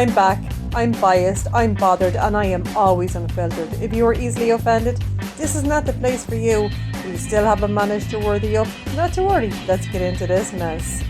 I'm back, I'm biased, I'm bothered, and I am always unfiltered. If you are easily offended, this is not the place for you. But you still haven't managed to worthy up? Not to worry, let's get into this mess.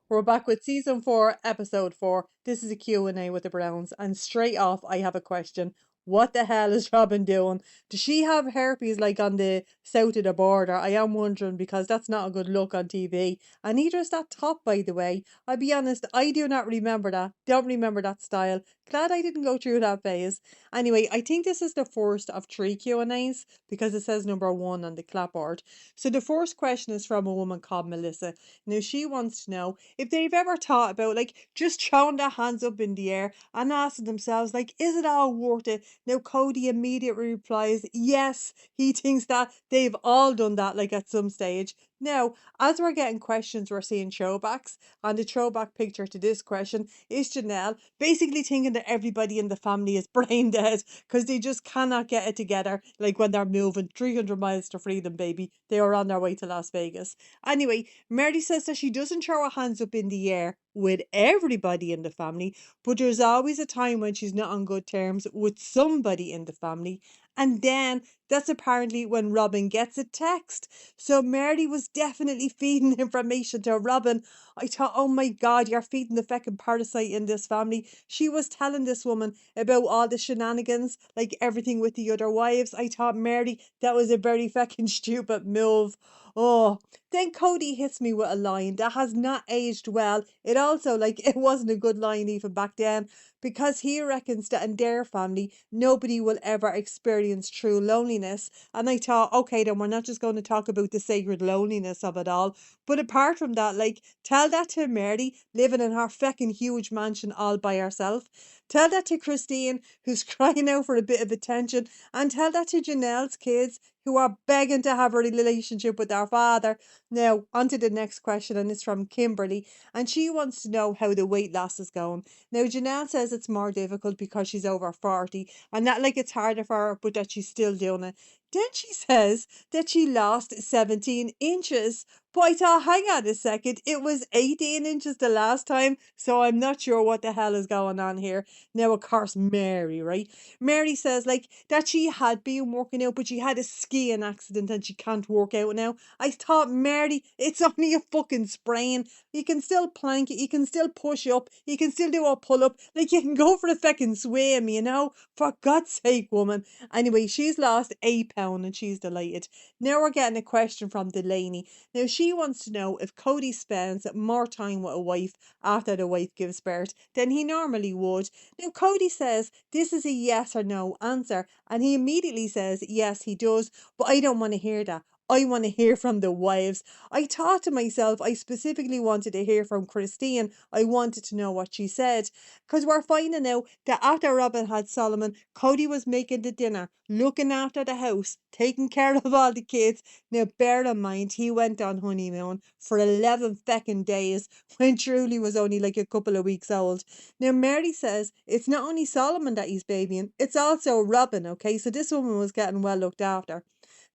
We're back with season 4, episode 4. This is a Q&A with the Browns, and straight off, I have a question. What the hell is Robyn doing? Does she have herpes like on the south of the border? I am wondering because that's not a good look on TV. And neither is that top, by the way. I'll be honest, I do not remember that. Don't remember that style. Glad I didn't go through that phase. Anyway, I think this is the first of 3 Q&As because it says number 1 on the clapboard. So the first question is from a woman called Melissa. Now she wants to know if they've ever thought about like just throwing their hands up in the air and asking themselves like, is it all worth it? Now Cody immediately replies, yes, he thinks that they've all done that like at some stage. Now, as we're getting questions, we're seeing throwbacks, and the throwback picture to this question is Janelle basically thinking that everybody in the family is brain dead because they just cannot get it together. Like when they're moving 300 miles to freedom, baby, they are on their way to Las Vegas. Anyway, Meri says that she doesn't throw her hands up in the air with everybody in the family, but there's always a time when she's not on good terms with somebody in the family. And then that's apparently when Robyn gets a text. So Meri was definitely feeding information to Robyn. I thought, oh my God, you're feeding the feckin' parasite in this family. She was telling this woman about all the shenanigans, like everything with the other wives. I thought, Meri, that was a very feckin' stupid move. Oh, then Cody hits me with a line that has not aged well. It also, like, it wasn't a good line even back then because he reckons that in their family, nobody will ever experience true loneliness. And I thought, okay, then we're not just going to talk about the sacred loneliness of it all. But apart from that, like, tell that to Meri living in her feckin' huge mansion all by herself. Tell that to Christine, who's crying out for a bit of attention. And tell that to Janelle's kids, who are begging to have a relationship with their father. Now, on to the next question, and it's from Kimberly, and she wants to know how the weight loss is going. Now, Janelle says it's more difficult because she's over 40, and that like it's harder for her, but that she's still doing it. Then she says that she lost 17 inches. But I thought, hang on a second, it was 18 inches the last time, so I'm not sure what the hell is going on here. Now, of course, Meri, right? Meri says like that she had been working out, but she had a skiing accident and she can't work out now. I thought, Meri, it's only a fucking sprain. You can still plank it, you can still push up, you can still do a pull up, like you can go for a fucking swim, you know? For God's sake, woman. Anyway, she's lost £8 and she's delighted. Now we're getting a question from Delaney. Now she wants to know if Cody spends more time with a wife after the wife gives birth than he normally would. Now Cody says this is a yes or no answer, and he immediately says yes, he does, but I don't want to hear that. I want to hear from the wives. I thought to myself, I specifically wanted to hear from Christine. I wanted to know what she said. Because we're finding out that after Robyn had Solomon, Cody was making the dinner, looking after the house, taking care of all the kids. Now, bear in mind, he went on honeymoon for 11 feckin' days when Truly was only like a couple of weeks old. Now, Meri says it's not only Solomon that he's babying, it's also Robyn, okay? So this woman was getting well looked after.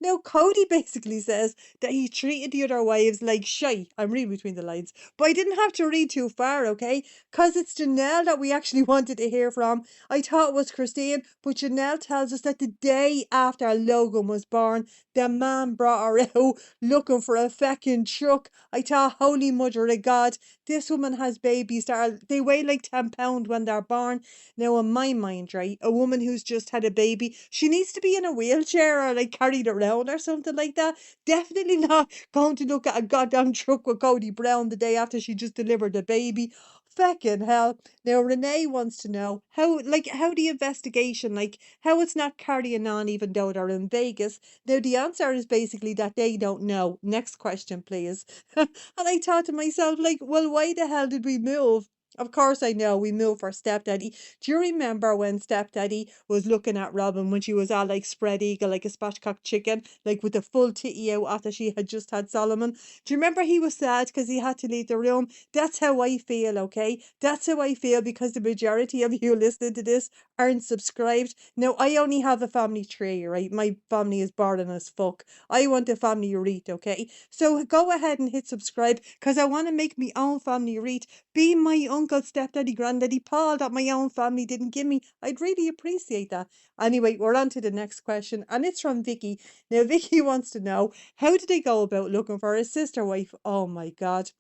Now, Cody basically says that he treated the other wives like shy. I'm reading between the lines. But I didn't have to read too far, okay? Because it's Janelle that we actually wanted to hear from. I thought it was Christine, but Janelle tells us that the day after Logan was born, the man brought her out looking for a feckin' truck. I thought, holy mother of God, this woman has babies that they weigh like £10 when they're born. Now, in my mind, right, a woman who's just had a baby, she needs to be in a wheelchair or like carried around or something like that. Definitely not going to look at a goddamn truck with Cody Brown the day after she just delivered the baby. Feckin' hell. Now, Renee wants to know how the investigation, like, how it's not carrying on even though they're in Vegas. Now, the answer is basically that they don't know. Next question, please. And I thought to myself, like, well, why the hell did we move? Of course I know we moved for stepdaddy. Do you remember when stepdaddy was looking at Robyn when she was all like spread eagle like a spatchcock chicken, like with the full titty out after she had just had Solomon? Do you remember he was sad because he had to leave the room? That's how I feel, okay? That's how I feel because the majority of you listening to this aren't subscribed. Now I only have a family tree, right? My family is boring as fuck. I want a family read, okay? So go ahead and hit subscribe because I want to make my own family read. Be my uncle uncle, stepdaddy, granddaddy, Paul that my own family didn't give me. I'd really appreciate that. Anyway, we're on to the next question, and it's from Vicky. Now, Vicky wants to know, how did they go about looking for a sister wife? Oh my God.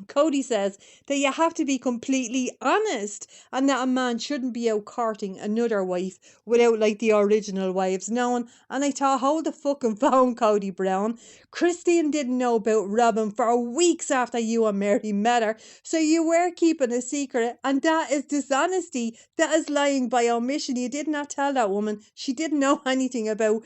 Cody says that you have to be completely honest and that a man shouldn't be out courting another wife without like the original wives knowing. And I thought, hold the fucking phone, Cody Brown. Christine didn't know about Robyn for weeks after you and Meri met her, so you were keeping a secret, and that is dishonesty. That is lying by omission. You did not tell that woman. She didn't know anything about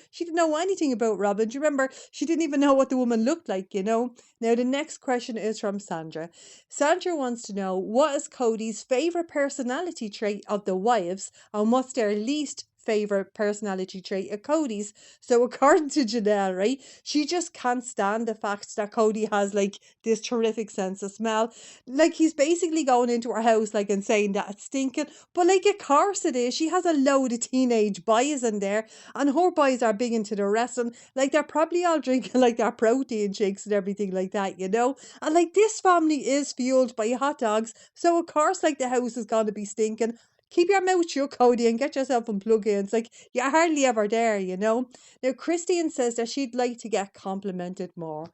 Robyn. Do you remember? She didn't even know what the woman looked like, you know. Now the next question is from Sandra. Sandra wants to know, what is Cody's favourite personality trait of the wives and what's their least favourite personality trait of Cody's. So according to Janelle, right, she just can't stand the fact that Cody has like this terrific sense of smell. Like he's basically going into her house like and saying that it's stinking, but like of course it is. She has a load of teenage boys in there, and her boys are big into the wrestling. Like they're probably all drinking like their protein shakes and everything like that, you know. And like this family is fueled by hot dogs, so of course like the house is gonna be stinking. Keep your mouth shut, Cody, and get yourself in plug-ins. Like, you're hardly ever there, you know? Now, Christine says that she'd like to get complimented more.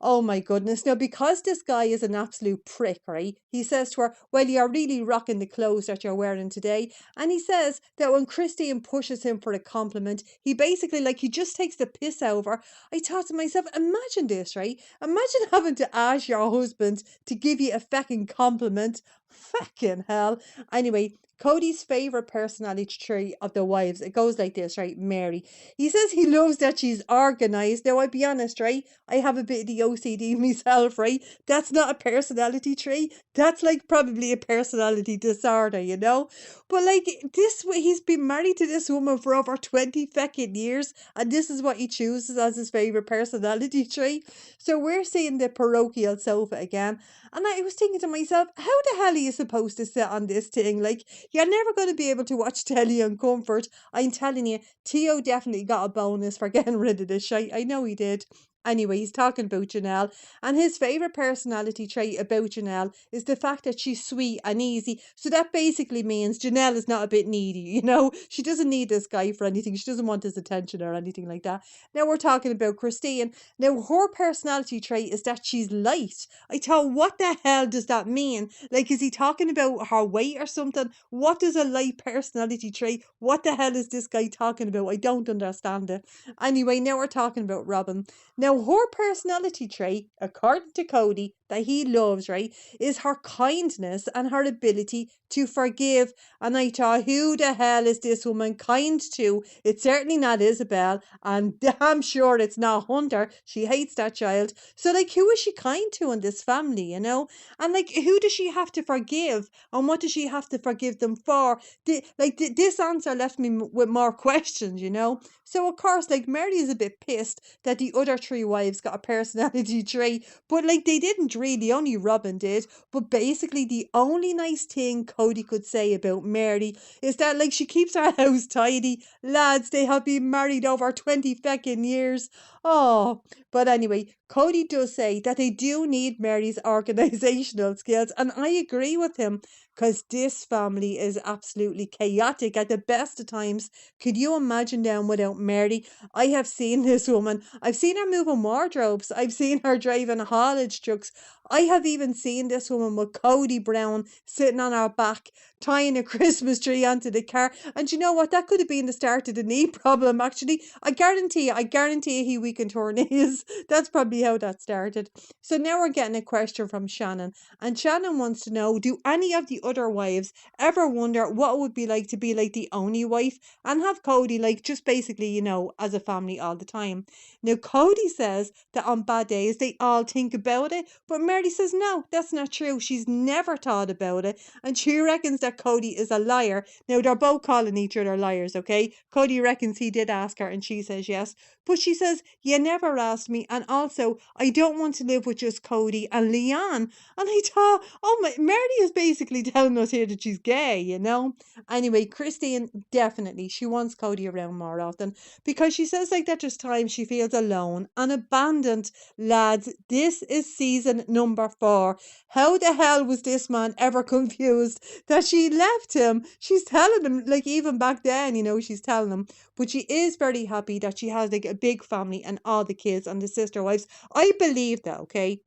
Oh my goodness. Now, because this guy is an absolute prick, right? He says to her, well, you're really rocking the clothes that you're wearing today. And he says that when Christine pushes him for a compliment, he basically, like, he just takes the piss out of her. I thought to myself, imagine this, right? Imagine having to ask your husband to give you a fucking compliment. Fucking hell. Anyway, Cody's favourite personality trait of the wives, it goes like this, right? Meri. He says he loves that she's organised. Now, I'll be honest, right? I have a bit of the OCD myself, right? That's not a personality trait. That's like probably a personality disorder, you know? But like this, he's been married to this woman for over 20 fucking years, and this is what he chooses as his favourite personality trait. So we're seeing the parochial sofa again. And I was thinking to myself, how the hell are you supposed to sit on this thing? Like, you're never going to be able to watch telly in comfort. I'm telling you, Theo definitely got a bonus for getting rid of this shite. I know he did. Anyway, he's talking about Janelle, and his favourite personality trait about Janelle is the fact that she's sweet and easy. So that basically means Janelle is not a bit needy, you know? She doesn't need this guy for anything. She doesn't want his attention or anything like that. Now we're talking about Christine. Now her personality trait is that she's light. I thought, what the hell does that mean? Like, is he talking about her weight or something? What is a light personality trait? What the hell is this guy talking about? I don't understand it. Anyway, now we're talking about Robyn. Now, her personality trait, according to Cody, that he loves, right, is her kindness and her ability to forgive. And I thought, who the hell is this woman kind to? It's certainly not Isabel, and damn sure it's not Hunter. She hates that child. So, like, who is she kind to in this family, you know? And, like, who does she have to forgive? And what does she have to forgive them for? This answer left me with more questions, you know? So, of course, like, Meri is a bit pissed that the other three wives got a personality trait, but, like, they didn't really, only Robyn did. But basically, the only nice thing Cody could say about Meri is that, like, she keeps her house tidy. Lads, they have been married over 20 fucking years. Oh, but anyway, Cody does say that they do need Meri's organisational skills, and I agree with him, because this family is absolutely chaotic at the best of times. Could you imagine them without Meri? I have seen this woman. I've seen her moving wardrobes. I've seen her driving haulage trucks. I have even seen this woman with Cody Brown sitting on her back, tying a Christmas tree onto the car. And you know what? That could have been the start of the knee problem, actually. I guarantee you he weakened her knees. That's probably how that started. So now we're getting a question from Shannon. And Shannon wants to know, do any of the other wives ever wonder what it would be like to be like the only wife and have Cody like just basically, you know, as a family all the time? Now, Cody says that on bad days they all think about it, but Meri says no, that's not true. She's never thought about it, and she reckons that Kody is a liar. Now, they're both calling each other liars, okay? Kody reckons he did ask her, and she says yes. But she says, you never asked me, and also, I don't want to live with just Kody and Leanne. And I thought, oh my, Meri is basically telling us here that she's gay, you know? Anyway, Christine, definitely, she wants Kody around more often because she says like that there's times she feels alone and abandoned. Lads, this is season number 4. How the hell was this man ever confused that she left him? She's telling him, like even back then, you know, she's telling him. But she is very happy that she has like a big family and all the kids and the sister wives. I believe that, okay?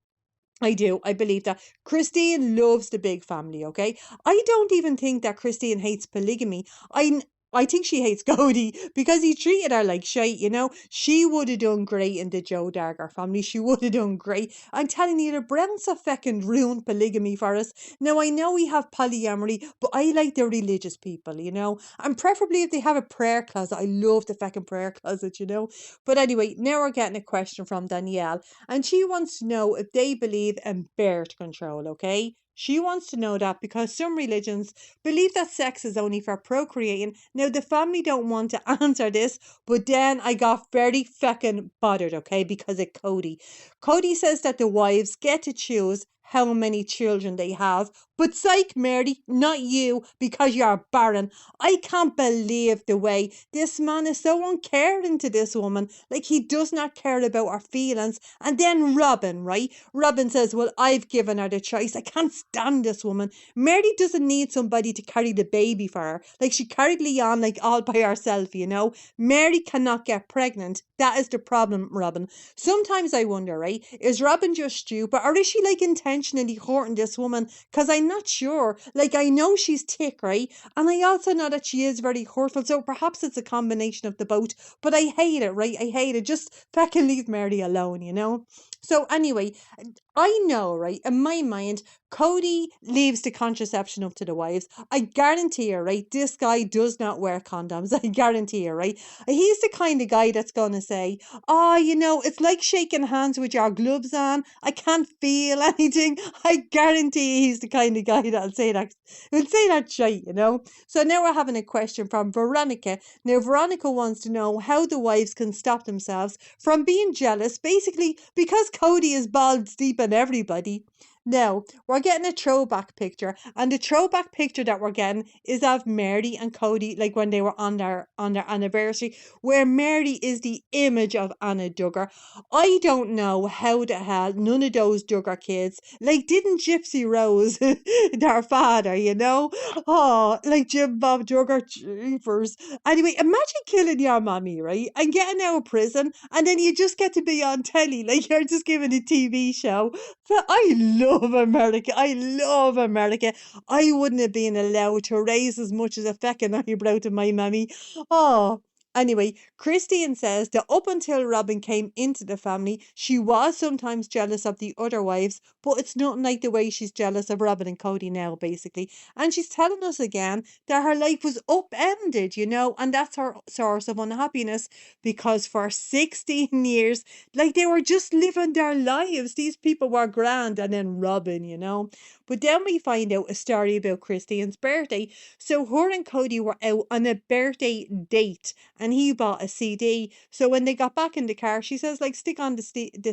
I do. I believe that. Christine loves the big family, okay? I don't even think that Christine hates polygamy. I think she hates Cody because he treated her like shite, you know? She would have done great in the Joe Dagger family. She would have done great. I'm telling you, the Browns have fucking ruined polygamy for us. Now, I know we have polyamory, but I like the religious people, you know? And preferably if they have a prayer closet. I love the fucking prayer closet, you know? But anyway, now we're getting a question from Danielle. And she wants to know if they believe in birth control, okay? She wants to know that because some religions believe that sex is only for procreating. Now, the family don't want to answer this, but then I got very fucking bothered, okay, because of Cody. Cody says that the wives get to choose how many children they have, but psych, Meri, not you, because you're barren. I can't believe the way this man is so uncaring to this woman. Like, he does not care about her feelings. And then Robyn, right? Robyn says, well, I've given her the choice. I can't stand this woman. Meri doesn't need somebody to carry the baby for her. Like, she carried Leon, like, all by herself, you know? Meri cannot get pregnant. That is the problem, Robyn. Sometimes I wonder, right? Is Robyn just stupid, or is she, like, intentionally hurting this woman? Because I'm not sure. Like, I know she's thick, right? And I also know that she is very hurtful. So perhaps it's a combination of the both. But I hate it, right? I hate it. Just fucking leave Meri alone, you know? So anyway, I know, right? In my mind, Cody leaves the contraception up to the wives. I guarantee you, right? This guy does not wear condoms. I guarantee you, right? He's the kind of guy that's going to say, oh, you know, it's like shaking hands with your gloves on. I can't feel anything. I guarantee he's the kind of guy that'll say that. He'll say that shit, you know? So now we're having a question from Veronica. Now, Veronica wants to know how the wives can stop themselves from being jealous, basically because Cody is balls deep in everybody. Now, we're getting a throwback picture, and the throwback picture that we're getting is of Meri and Cody, like when they were on their anniversary, where Meri is the image of Anna Duggar. I don't know how the hell none of those Duggar kids, like, didn't Gypsy Rose, their father, you know? Oh, like Jim Bob Duggar, jeepers. Anyway, imagine killing your mommy, right? And getting out of prison, and then you just get to be on telly, like you're just giving a TV show. But I love America. I love America. I wouldn't have been allowed to raise as much as a feckin' eyebrow to my mammy. Oh. Anyway, Christine says that up until Robyn came into the family, she was sometimes jealous of the other wives, but it's nothing like the way she's jealous of Robyn and Cody now, basically. And she's telling us again that her life was upended, you know, and that's her source of unhappiness because for 16 years, like, they were just living their lives. These people were grand, and then Robyn, you know. But then we find out a story about Christine's birthday. So her and Cody were out on a birthday date, and he bought a CD. So when they got back in the car, she says, like, stick on the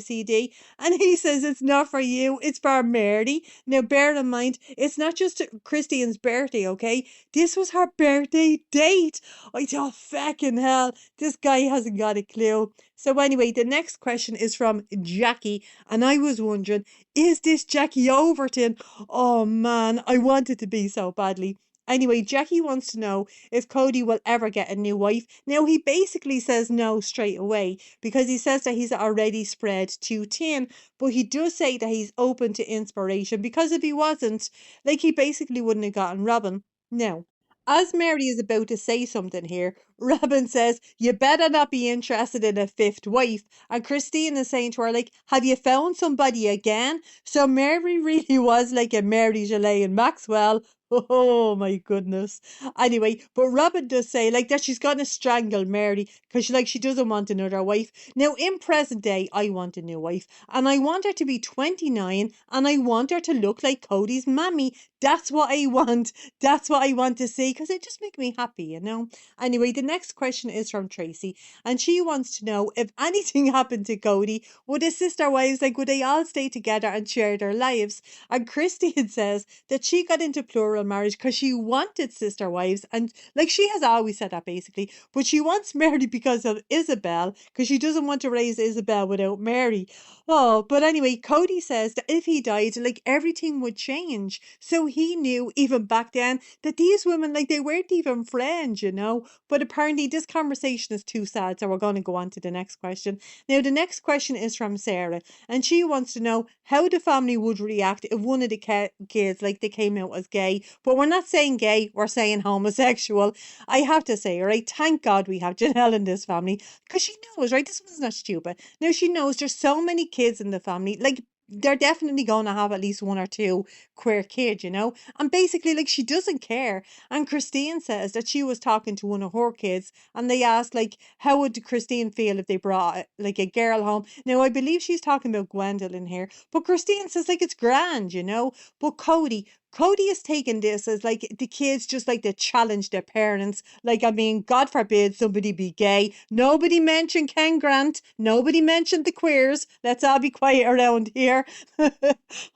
CD. And he says, it's not for you, it's for Meri. Now, bear in mind, it's not just Christine's birthday, okay? This was her birthday date. I thought, fucking hell, this guy hasn't got a clue. So anyway, the next question is from Jackie, and I was wondering, is this Jackie Overton? Oh man, I want it to be so badly. Anyway, Jackie wants to know if Cody will ever get a new wife. Now, he basically says no straight away because he says that he's already spread too thin, but he does say that he's open to inspiration because if he wasn't, like, he basically wouldn't have gotten Robyn. Now, as Meri is about to say something here, Robyn says, you better not be interested in a fifth wife. And Christine is saying to her, like, have you found somebody again? So Meri really was like a Mary Gillette Maxwell. Oh my goodness. Anyway, but Robyn does say like that she's gonna strangle Meri because she doesn't want another wife. Now in present day, I want a new wife, and I want her to be 29, and I want her to look like Cody's mammy. That's what I want. That's what I want to see because it just makes me happy, you know. Anyway, the next question is from Tracy, and she wants to know if anything happened to Cody, would his sister wives would they all stay together and share their lives? And Christine says that she got into plural marriage because she wanted sister wives, and she has always said that basically, but she wants Meri because of Isabel because she doesn't want to raise Isabel without Meri. Oh, but anyway, Cody says that if he died, everything would change. So he knew even back then that these women, they weren't even friends, you know. But apparently, this conversation is too sad. So we're going to go on to the next question. Now, the next question is from Sarah, and she wants to know how the family would react if one of the kids, they came out as gay. But we're not saying gay, we're saying homosexual. I have to say, right? Thank God we have Janelle in this family because she knows, right? This one's not stupid. Now she knows there's so many kids in the family. They're definitely going to have at least one or two queer kids, you know? And basically, she doesn't care. And Christine says that she was talking to one of her kids and they asked, how would Christine feel if they brought, a girl home? Now, I believe she's talking about Gwendolyn here, but Christine says, it's grand, you know? But Cody is taking this as the kids just to challenge their parents. I mean, God forbid somebody be gay. Nobody mentioned Ken Grant. Nobody mentioned the queers. Let's all be quiet around here.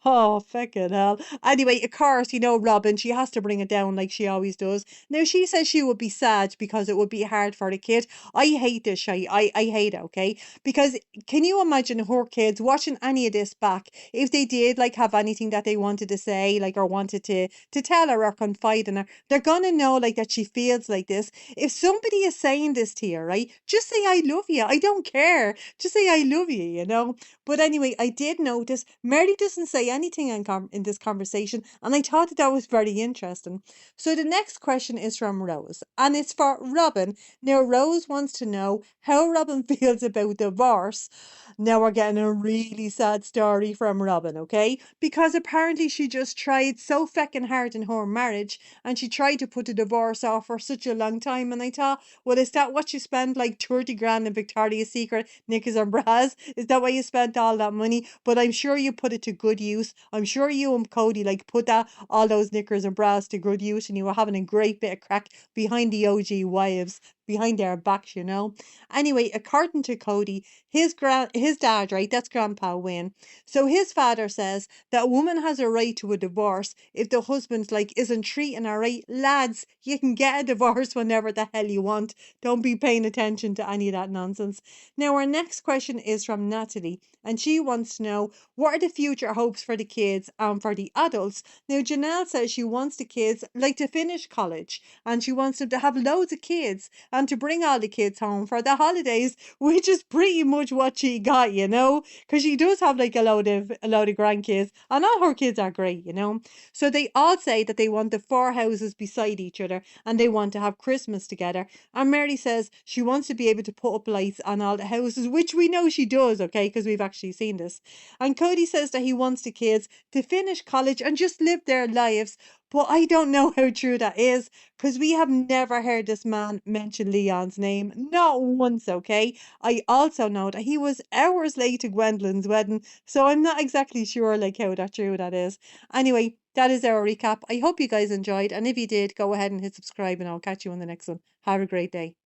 Oh, fucking hell. Anyway, of course, you know, Robyn, she has to bring it down like she always does. Now, she says she would be sad because it would be hard for the kid. I hate this shit. I hate it, okay? Because can you imagine her kids watching any of this back if they did have anything that they wanted to say, or wanted to tell her or confide in her? They're gonna know that she feels like this. If somebody is saying this to you, right, just say I love you. I don't care. Just say I love you, you know. But anyway, I did notice Meri doesn't say anything in this conversation, and I thought that was very interesting. So the next question is from Rose, and it's for Robyn. Now Rose wants to know how Robyn feels about divorce. Now we're getting a really sad story from Robyn, okay? Because apparently she just tried so feckin' hard in her marriage and she tried to put the divorce off for such a long time. And I thought, well, is that what you spent 30 grand in Victoria's Secret knickers and bras? Is that why you spent all that money? But I'm sure you put it to good use. I'm sure you and Cody put all those knickers and bras to good use and you were having a great bit of crack behind the OG wives, behind their backs, you know. Anyway, according to Cody, his dad, right, that's Grandpa Wayne. So his father says that a woman has a right to a divorce if the husband isn't treating her right. Lads, you can get a divorce whenever the hell you want. Don't be paying attention to any of that nonsense. Now our next question is from Natalie, and she wants to know what are the future hopes for the kids and for the adults. Now Janelle says she wants the kids to finish college and she wants them to have loads of kids and to bring all the kids home for the holidays, which is pretty much what she got, you know, because she does have a lot of grandkids, and all her kids are great, you know. So they all say that they want the four houses beside each other, and they want to have Christmas together. And Meri says she wants to be able to put up lights on all the houses, which we know she does, okay, because we've actually seen this. And Cody says that he wants the kids to finish college and just live their lives. But I don't know how true that is because we have never heard this man mention Leon's name, not once, okay? I also know that he was hours late to Gwendolyn's wedding, so I'm not exactly sure how that true that is. Anyway, that is our recap. I hope you guys enjoyed, and if you did, go ahead and hit subscribe, and I'll catch you on the next one. Have a great day.